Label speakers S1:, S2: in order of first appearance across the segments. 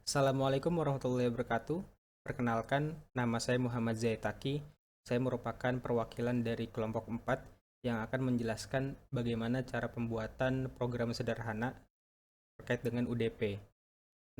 S1: Assalamualaikum warahmatullahi wabarakatuh. Perkenalkan, nama saya Muhammad Zaitaki. Saya merupakan perwakilan dari kelompok 4 yang akan menjelaskan bagaimana cara pembuatan program sederhana terkait dengan UDP.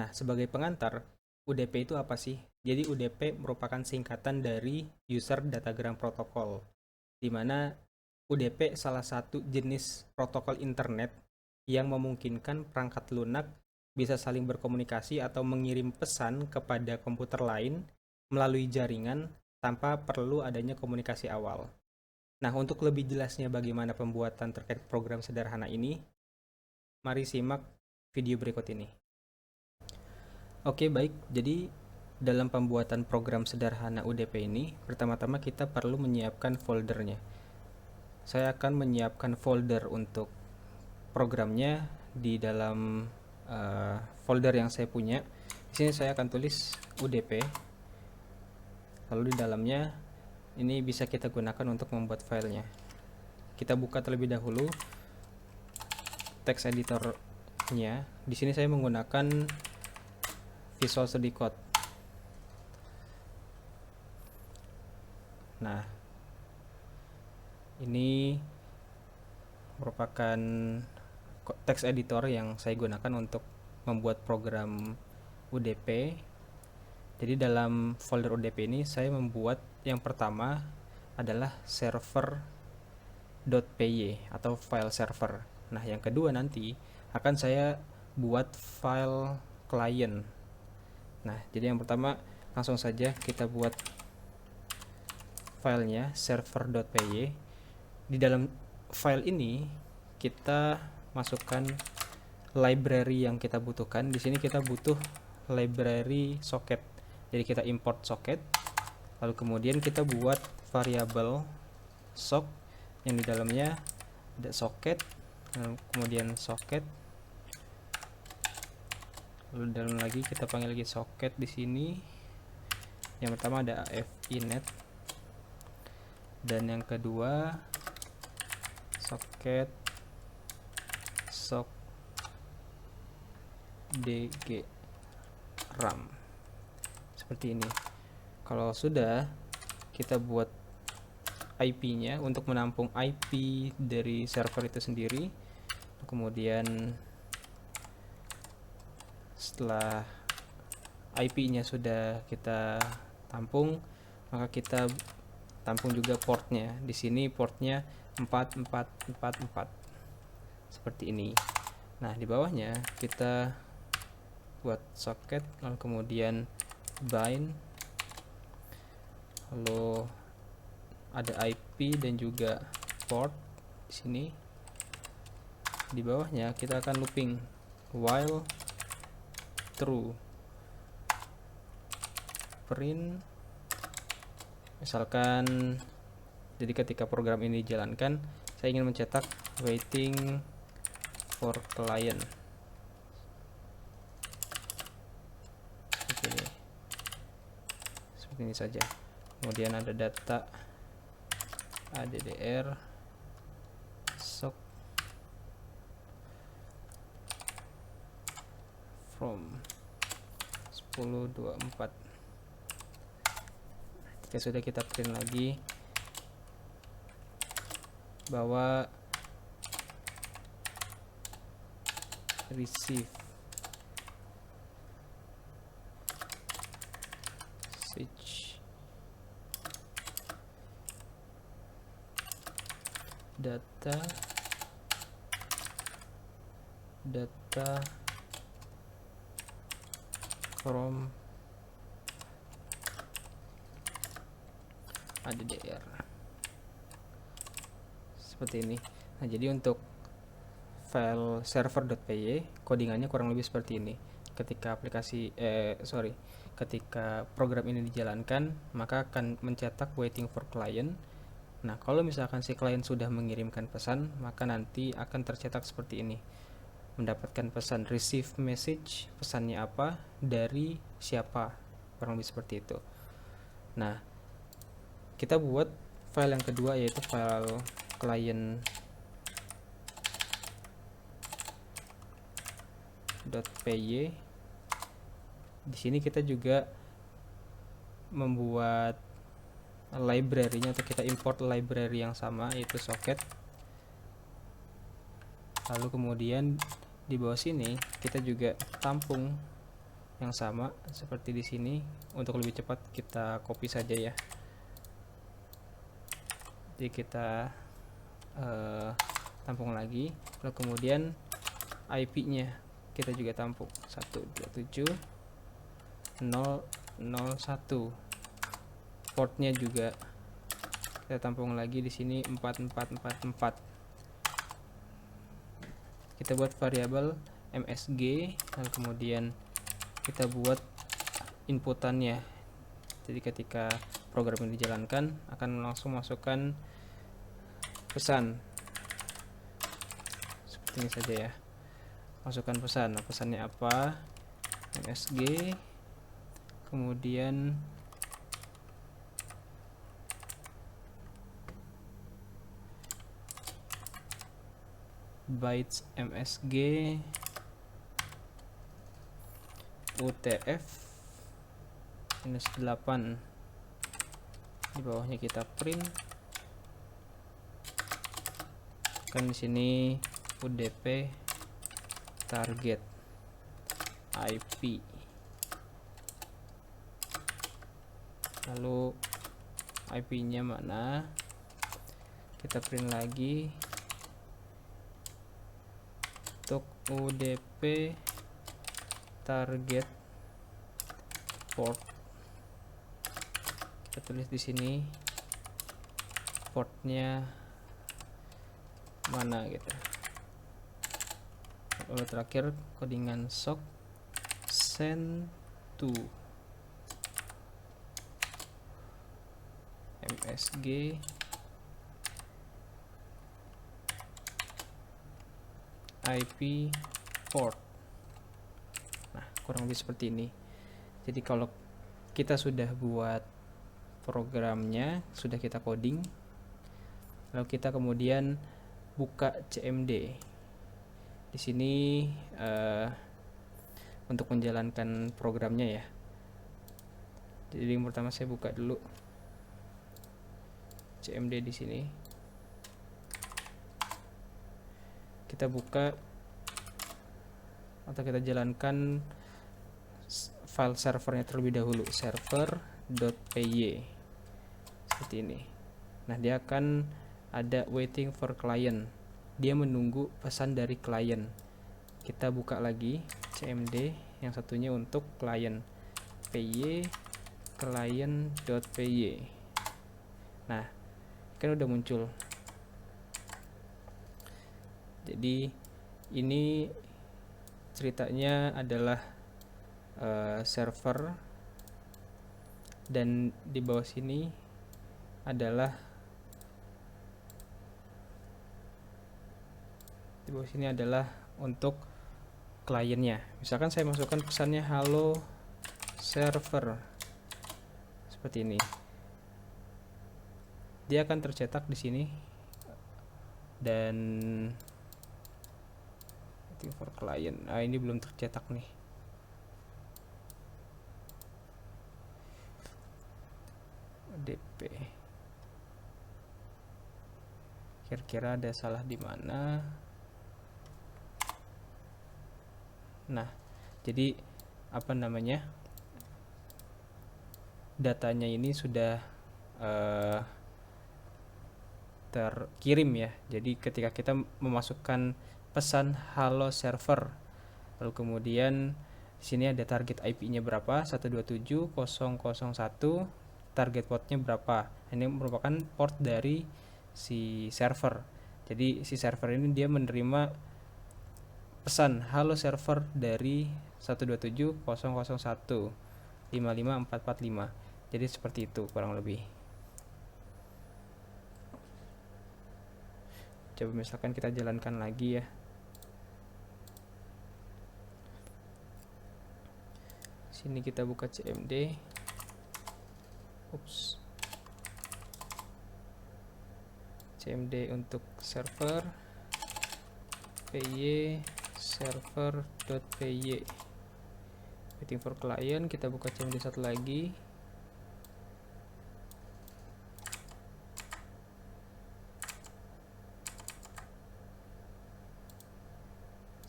S1: Nah, sebagai pengantar, UDP itu apa sih? Jadi UDP merupakan singkatan dari User Datagram Protocol, di mana UDP salah satu jenis protokol internet yang memungkinkan perangkat lunak bisa saling berkomunikasi atau mengirim pesan kepada komputer lain melalui jaringan tanpa perlu adanya komunikasi awal. Nah, untuk lebih jelasnya bagaimana pembuatan terkait program sederhana ini, mari simak video berikut ini. Oke, baik. Jadi, dalam pembuatan program sederhana UDP ini, pertama-tama kita perlu menyiapkan foldernya. Saya akan menyiapkan folder untuk programnya di dalam folder yang saya punya. Di sini saya akan tulis UDP. Lalu di dalamnya ini bisa kita gunakan untuk membuat filenya. Kita buka terlebih dahulu text editornya. Di sini saya menggunakan Visual Studio Code. Nah, ini merupakan text editor yang saya gunakan untuk membuat program UDP. Jadi dalam folder UDP ini saya membuat yang pertama adalah server.py atau file server. Nah, yang kedua nanti akan saya buat file client. Nah, jadi yang pertama langsung saja kita buat filenya server.py. Di dalam file ini kita masukkan library yang kita butuhkan. Di sini kita butuh library socket. Jadi kita import socket, lalu kemudian kita buat variabel sock yang di dalamnya ada socket, kemudian socket, lalu dalam lagi kita panggil lagi socket. Di sini yang pertama ada afinet dan yang kedua socket sock dg ram, seperti ini. Kalau sudah, kita buat IP-nya untuk menampung IP dari server itu sendiri. Kemudian setelah IP-nya sudah kita tampung, maka kita tampung juga portnya. Di sini portnya 4444 seperti ini. Nah, di bawahnya kita buat socket, lalu kemudian bind, lalu ada IP dan juga port di sini. Di bawahnya kita akan looping while true, print, misalkan jadi ketika program ini dijalankan saya ingin mencetak waiting for client, seperti ini saja. Kemudian ada data addr sock from 10.24. Jika sudah, kita print lagi bahwa receive switch data from addr, seperti ini. Nah, jadi untuk file server.py codingannya kurang lebih seperti ini. Ketika ketika program ini dijalankan, maka akan mencetak waiting for client. Nah, kalau misalkan si klien sudah mengirimkan pesan, maka nanti akan tercetak seperti ini. Mendapatkan pesan receive message, pesannya apa, dari siapa, kurang lebih seperti itu. Nah, kita buat file yang kedua yaitu file client .py. Di sini kita juga membuat library-nya, atau kita import library yang sama, yaitu socket. Lalu kemudian di bawah sini kita juga tampung yang sama seperti di sini. Untuk lebih cepat kita copy saja ya. Jadi kita tampung lagi, lalu kemudian IP-nya kita juga tampung 127.0.0.1. Portnya juga kita tampung lagi di sini 4444. Kita buat variabel MSG, lalu kemudian kita buat inputannya. Jadi ketika program ini dijalankan akan langsung masukkan pesan seperti ini saja ya. Masukkan pesan. Nah, pesannya apa? MSG, kemudian bytes MSG UTF -8. Di bawahnya kita print. Kan di sini UDP target IP. Lalu IP-nya mana? Kita print lagi untuk UDP target port. Kita tulis di sini portnya mana gitu. Lalu terakhir codingan sock send to MSG IP port. Nah, kurang lebih seperti ini. Jadi kalau kita sudah buat programnya, sudah kita coding, lalu kita kemudian buka CMD. Di sini untuk menjalankan programnya ya. Jadi yang pertama saya buka dulu CMD di sini. Kita buka atau kita jalankan file servernya terlebih dahulu, server.py seperti ini. Nah, dia akan ada waiting for client, dia menunggu pesan dari klien. Kita buka lagi CMD yang satunya untuk client, py client.py. Nah, kan udah muncul. Jadi ini ceritanya adalah server, dan di bawah sini adalah untuk kliennya. Misalkan saya masukkan pesannya halo server seperti ini, dia akan tercetak di sini, dan for client. Ini belum tercetak nih. DP. Kira-kira ada salah di mana? Nah, jadi apa namanya? Datanya ini sudah terkirim ya. Jadi ketika kita memasukkan pesan halo server, lalu kemudian di sini ada target IP-nya berapa, 127.0.0.1, target portnya berapa. Ini merupakan port dari si server. Jadi si server ini dia menerima pesan halo server dari 127.0.0.1 55445. Jadi seperti itu kurang lebih. Coba misalkan kita jalankan lagi ya. Sini kita buka CMD. CMD untuk server, py server.py. Waiting for client, kita buka CMD satu lagi.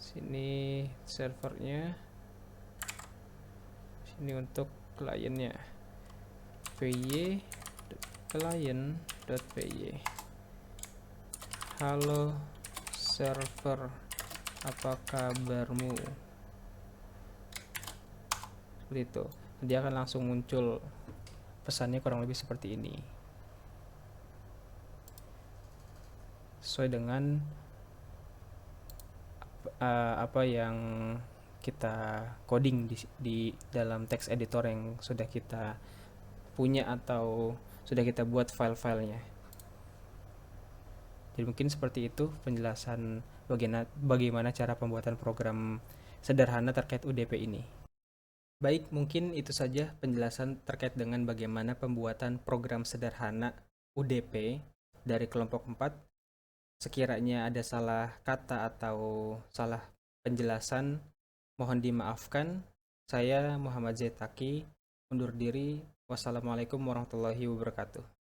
S1: Sini servernya, sini untuk kliennya, py client.py. Halo server, apa kabarmu? Seperti itu. Dia akan langsung muncul pesannya kurang lebih seperti ini, sesuai dengan apa yang kita coding di dalam text editor yang sudah kita punya atau sudah kita buat file-filenya. Jadi mungkin seperti itu penjelasan bagaimana cara pembuatan program sederhana terkait UDP ini. Baik, mungkin itu saja penjelasan terkait dengan bagaimana pembuatan program sederhana UDP dari kelompok 4. Sekiranya ada salah kata atau salah penjelasan, mohon dimaafkan. Saya Muhammad Zaitaki, undur diri. Wassalamualaikum warahmatullahi wabarakatuh.